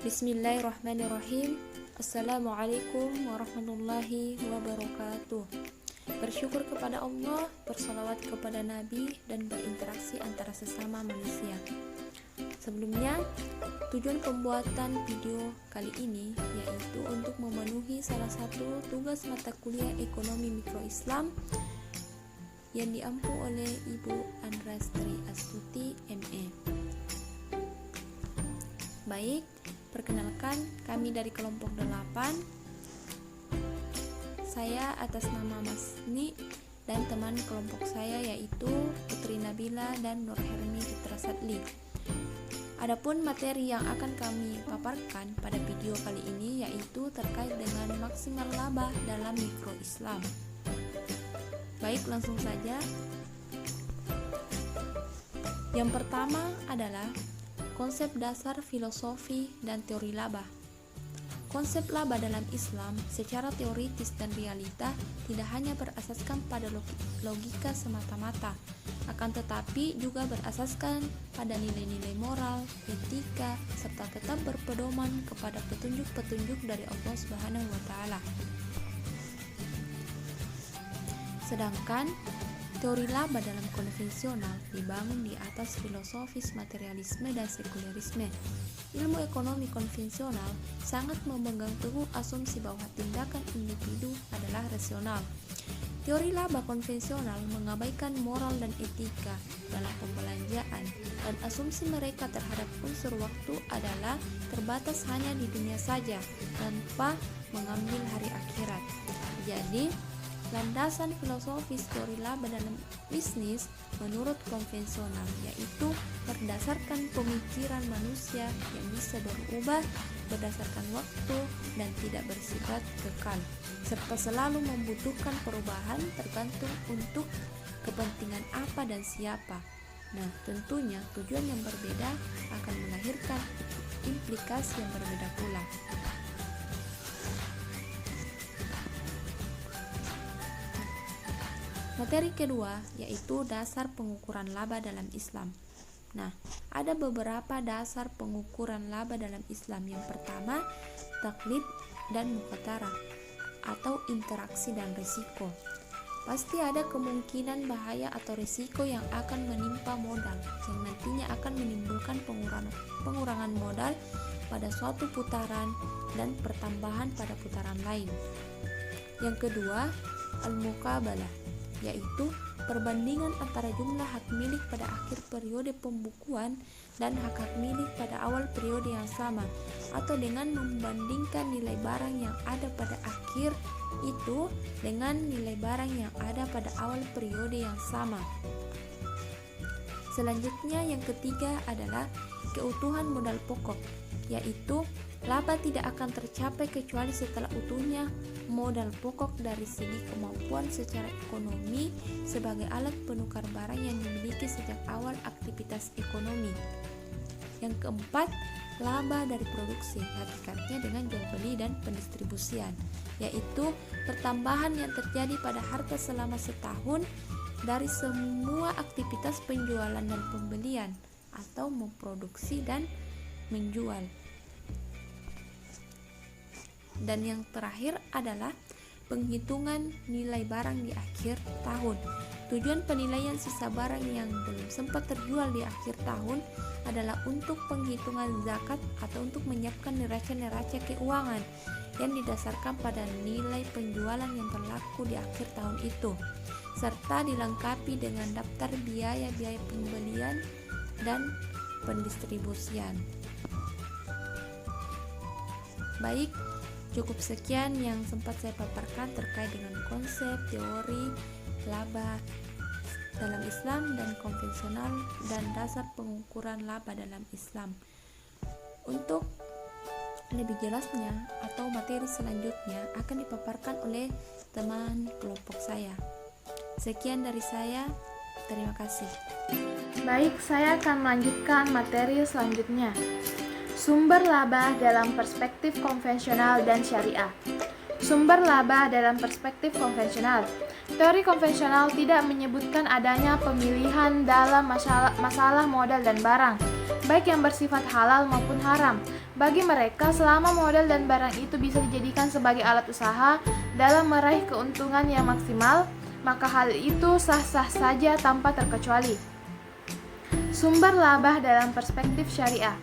Bismillahirrahmanirrahim. Assalamualaikum warahmatullahi wabarakatuh. Bersyukur kepada Allah, bersalawat kepada Nabi, dan berinteraksi antara sesama manusia. Sebelumnya, tujuan pembuatan video kali ini yaitu untuk memenuhi salah satu tugas mata kuliah Ekonomi Mikro Islam yang diampu oleh Ibu Andrastri Astuti, MA. Baik, perkenalkan, kami dari kelompok 8. Saya atas nama Mas Ni dan teman kelompok saya yaitu Putri Nabila dan Nur Hermi Fitra Sadli. Adapun materi yang akan kami paparkan pada video kali ini yaitu terkait dengan maksimal laba dalam mikro Islam. Baik, langsung saja. Yang pertama adalah konsep dasar filosofi dan teori laba. Konsep laba dalam Islam secara teoritis dan realita tidak hanya berasaskan pada logika semata-mata, akan tetapi juga berasaskan pada nilai-nilai moral, etika, serta tetap berpedoman kepada petunjuk-petunjuk dari Allah Subhanahu wa Ta'ala. Sedangkan teori laba dalam konvensional dibangun di atas filosofis materialisme dan sekulerisme. Ilmu ekonomi konvensional sangat memegang teguh asumsi bahwa tindakan individu adalah rasional. Teori laba konvensional mengabaikan moral dan etika dalam pembelanjaan, dan asumsi mereka terhadap unsur waktu adalah terbatas hanya di dunia saja, tanpa mengambil hari akhirat. Jadi, landasan filosofis teori laba dalam bisnis menurut konvensional yaitu berdasarkan pemikiran manusia yang bisa berubah berdasarkan waktu dan tidak bersifat kekal, serta selalu membutuhkan perubahan tergantung untuk kepentingan apa dan siapa. Nah, tentunya tujuan yang berbeda akan melahirkan implikasi yang berbeda pula. Materi kedua yaitu dasar pengukuran laba dalam Islam. Nah, ada beberapa dasar pengukuran laba dalam Islam. Yang pertama, taklid dan mukhatarah atau interaksi dan risiko. Pasti ada kemungkinan bahaya atau risiko yang akan menimpa modal, yang nantinya akan menimbulkan pengurangan modal pada suatu putaran dan pertambahan pada putaran lain. Yang kedua, al-muqabalah, yaitu perbandingan antara jumlah hak milik pada akhir periode pembukuan dan hak milik pada awal periode yang sama, atau dengan membandingkan nilai barang yang ada pada akhir itu dengan nilai barang yang ada pada awal periode yang sama. Selanjutnya, yang ketiga adalah keutuhan modal pokok, yaitu laba tidak akan tercapai kecuali setelah utuhnya modal pokok dari segi kemampuan secara ekonomi sebagai alat penukar barang yang dimiliki sejak awal aktivitas ekonomi. Yang keempat, laba dari produksi, hakikatnya dengan jual beli dan pendistribusian, yaitu pertambahan yang terjadi pada harta selama setahun dari semua aktivitas penjualan dan pembelian atau memproduksi dan menjual. Dan yang terakhir adalah penghitungan nilai barang di akhir tahun. Tujuan penilaian sisa barang yang belum sempat terjual di akhir tahun adalah untuk penghitungan zakat atau untuk menyiapkan neraca-neraca keuangan yang didasarkan pada nilai penjualan yang berlaku di akhir tahun itu, serta dilengkapi dengan daftar biaya-biaya pembelian dan pendistribusian. Baik, cukup sekian yang sempat saya paparkan terkait dengan konsep teori laba dalam Islam dan konvensional dan dasar pengukuran laba dalam Islam. Untuk lebih jelasnya atau materi selanjutnya akan dipaparkan oleh teman kelompok saya. Sekian dari saya, terima kasih. Baik, saya akan melanjutkan materi selanjutnya. Sumber laba dalam perspektif konvensional dan syariah. Sumber laba dalam perspektif konvensional. Teori konvensional tidak menyebutkan adanya pemilihan dalam masalah modal dan barang, baik yang bersifat halal maupun haram. Bagi mereka, selama modal dan barang itu bisa dijadikan sebagai alat usaha dalam meraih keuntungan yang maksimal, maka hal itu sah-sah saja tanpa terkecuali. Sumber laba dalam perspektif syariah.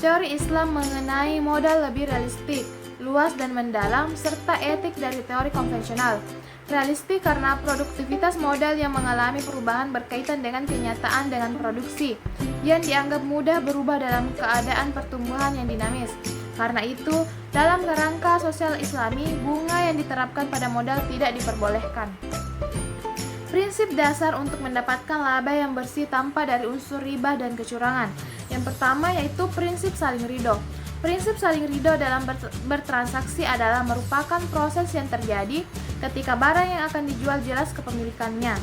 Teori Islam mengenai modal lebih realistik, luas dan mendalam, serta etik dari teori konvensional. Realistik karena produktivitas modal yang mengalami perubahan berkaitan dengan kenyataan dengan produksi, yang dianggap mudah berubah dalam keadaan pertumbuhan yang dinamis. Karena itu, dalam kerangka sosial Islami, bunga yang diterapkan pada modal tidak diperbolehkan. Prinsip dasar untuk mendapatkan laba yang bersih tanpa dari unsur riba dan kecurangan. Yang pertama yaitu prinsip saling ridho. Prinsip saling ridho dalam bertransaksi adalah merupakan proses yang terjadi ketika barang yang akan dijual jelas kepemilikannya,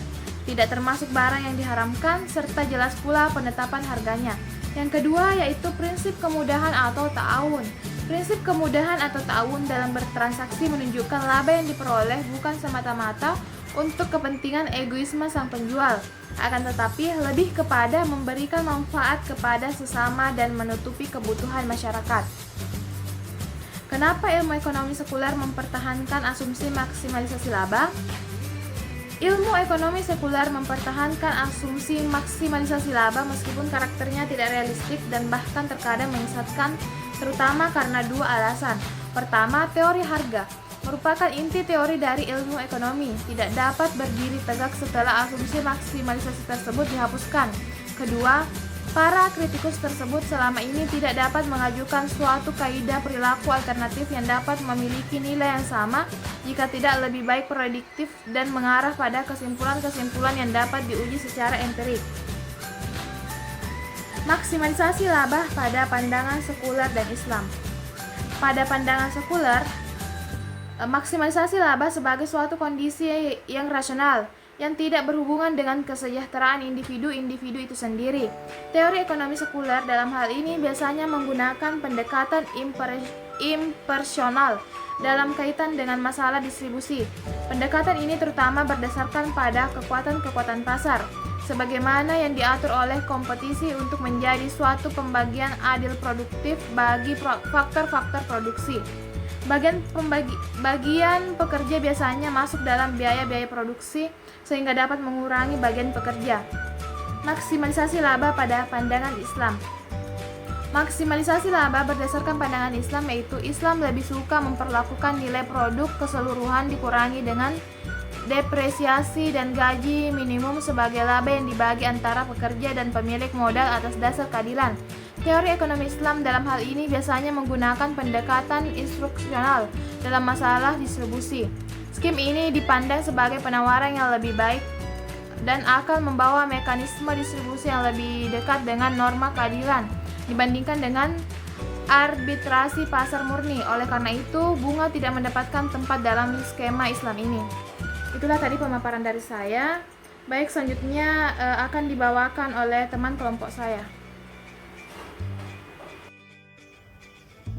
tidak termasuk barang yang diharamkan, serta jelas pula penetapan harganya. Yang kedua yaitu prinsip kemudahan atau ta'awun. Prinsip kemudahan atau ta'awun dalam bertransaksi menunjukkan laba yang diperoleh bukan semata-mata untuk kepentingan egoisme sang penjual, akan tetapi lebih kepada memberikan manfaat kepada sesama dan menutupi kebutuhan masyarakat. Kenapa ilmu ekonomi sekuler mempertahankan asumsi maksimalisasi laba? Ilmu ekonomi sekuler mempertahankan asumsi maksimalisasi laba meskipun karakternya tidak realistik dan bahkan terkadang menyesatkan, terutama karena dua alasan. Pertama, teori harga merupakan inti teori dari ilmu ekonomi, tidak dapat berdiri tegak setelah asumsi maksimalisasi tersebut dihapuskan. Kedua, para kritikus tersebut selama ini tidak dapat mengajukan suatu kaidah perilaku alternatif yang dapat memiliki nilai yang sama, jika tidak lebih baik prediktif dan mengarah pada kesimpulan-kesimpulan yang dapat diuji secara empirik. Maksimalisasi laba pada pandangan sekuler dan Islam. Pada pandangan sekuler, maksimalisasi laba sebagai suatu kondisi yang rasional, yang tidak berhubungan dengan kesejahteraan individu-individu itu sendiri. Teori ekonomi sekuler dalam hal ini biasanya menggunakan pendekatan impersonal dalam kaitan dengan masalah distribusi. Pendekatan ini terutama berdasarkan pada kekuatan-kekuatan pasar, sebagaimana yang diatur oleh kompetisi untuk menjadi suatu pembagian adil produktif bagi faktor-faktor produksi. Bagian pekerja biasanya masuk dalam biaya-biaya produksi sehingga dapat mengurangi bagian pekerja. Maksimalisasi laba pada pandangan Islam. Maksimalisasi laba berdasarkan pandangan Islam yaitu Islam lebih suka memperlakukan nilai produk keseluruhan dikurangi dengan depresiasi dan gaji minimum sebagai laba yang dibagi antara pekerja dan pemilik modal atas dasar keadilan. Teori ekonomi Islam dalam hal ini biasanya menggunakan pendekatan instruksional dalam masalah distribusi. Skim ini dipandang sebagai penawaran yang lebih baik dan akan membawa mekanisme distribusi yang lebih dekat dengan norma keadilan dibandingkan dengan arbitrasi pasar murni. Oleh karena itu, bunga tidak mendapatkan tempat dalam skema Islam ini. Itulah tadi pemaparan dari saya. Baik, selanjutnya akan dibawakan oleh teman kelompok saya.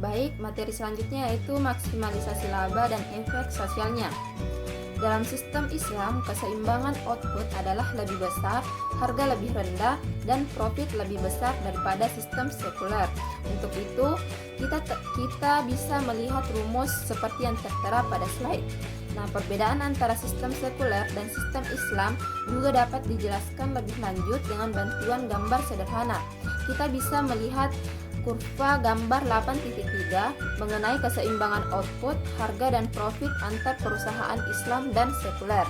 Baik, materi selanjutnya yaitu maksimalisasi laba dan efek sosialnya. Dalam sistem Islam, keseimbangan output adalah lebih besar, harga lebih rendah, dan profit lebih besar daripada sistem sekuler. Untuk itu, kita bisa melihat rumus seperti yang tertera pada slide. Nah, perbedaan antara sistem sekuler dan sistem Islam juga dapat dijelaskan lebih lanjut dengan bantuan gambar sederhana. Kita bisa melihat kurva gambar 8.3 mengenai keseimbangan output, harga, dan profit antar perusahaan Islam dan sekuler.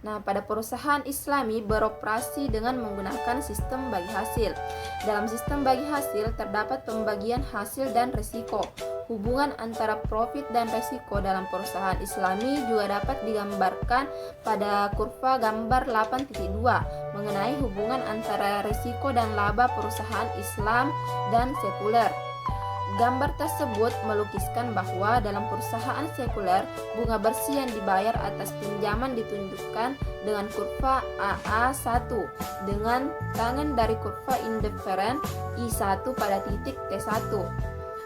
Nah, pada perusahaan Islami beroperasi dengan menggunakan sistem bagi hasil. Dalam sistem bagi hasil terdapat pembagian hasil dan risiko. Hubungan antara profit dan risiko dalam perusahaan Islami juga dapat digambarkan pada kurva gambar 8.2 mengenai hubungan antara risiko dan laba perusahaan Islam dan sekuler. Gambar tersebut melukiskan bahwa dalam perusahaan sekuler, bunga bersih yang dibayar atas pinjaman ditunjukkan dengan kurva AA1 dengan tangan dari kurva indiferen I1 pada titik T1.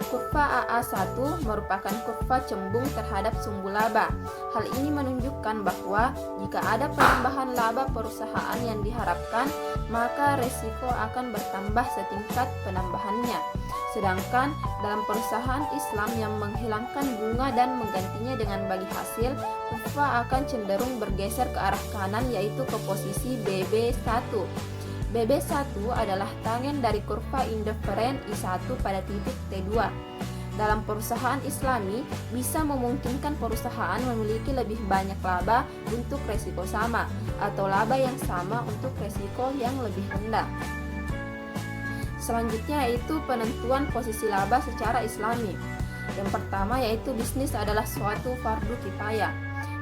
Kurva AA1 merupakan kurva cembung terhadap sumbu laba. Hal ini menunjukkan bahwa jika ada penambahan laba perusahaan yang diharapkan, maka risiko akan bertambah setingkat penambahannya. Sedangkan dalam perusahaan Islam yang menghilangkan bunga dan menggantinya dengan bagi hasil, kurva akan cenderung bergeser ke arah kanan, yaitu ke posisi BB1. BB1 adalah tangen dari kurva indiferen I1 pada titik T2. Dalam perusahaan Islami, bisa memungkinkan perusahaan memiliki lebih banyak laba untuk resiko sama, atau laba yang sama untuk resiko yang lebih rendah. Selanjutnya yaitu penentuan posisi laba secara Islami. Yang pertama yaitu bisnis adalah suatu fardu kifayah.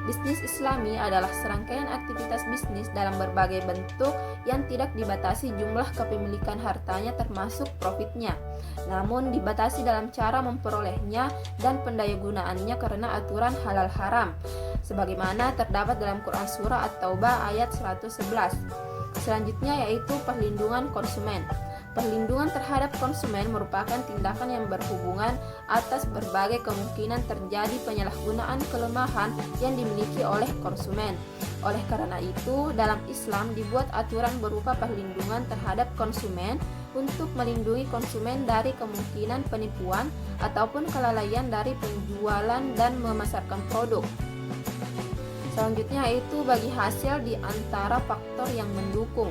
Bisnis Islami adalah serangkaian aktivitas bisnis dalam berbagai bentuk yang tidak dibatasi jumlah kepemilikan hartanya termasuk profitnya, namun dibatasi dalam cara memperolehnya dan pendayagunaannya karena aturan halal haram, sebagaimana terdapat dalam Quran Surah At-Taubah ayat 111. Selanjutnya yaitu perlindungan konsumen. Perlindungan terhadap konsumen merupakan tindakan yang berhubungan atas berbagai kemungkinan terjadi penyalahgunaan kelemahan yang dimiliki oleh konsumen. Oleh karena itu, dalam Islam dibuat aturan berupa perlindungan terhadap konsumen untuk melindungi konsumen dari kemungkinan penipuan ataupun kelalaian dari penjualan dan memasarkan produk. Selanjutnya yaitu bagi hasil di antara faktor yang mendukung.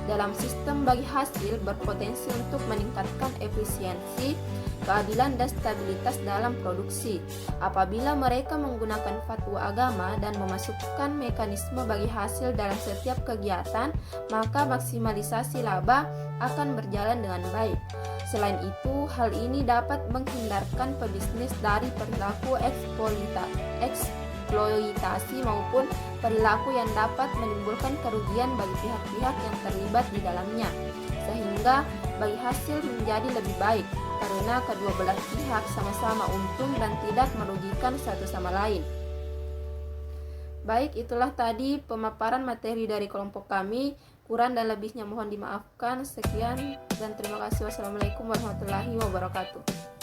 Dalam sistem bagi hasil berpotensi untuk meningkatkan efisiensi, keadilan dan stabilitas dalam produksi. Apabila mereka menggunakan fatwa agama dan memasukkan mekanisme bagi hasil dalam setiap kegiatan, maka maksimalisasi laba akan berjalan dengan baik. Selain itu, hal ini dapat menghindarkan pebisnis dari perilaku eksploitasi maupun perilaku yang dapat menimbulkan kerugian bagi pihak-pihak yang terlibat di dalamnya, sehingga bagi hasil menjadi lebih baik karena kedua belah pihak sama-sama untung dan tidak merugikan satu sama lain. Baik, itulah tadi pemaparan materi dari kelompok kami. Kurang dan lebihnya mohon dimaafkan. Sekian dan terima kasih. Wassalamualaikum warahmatullahi wabarakatuh.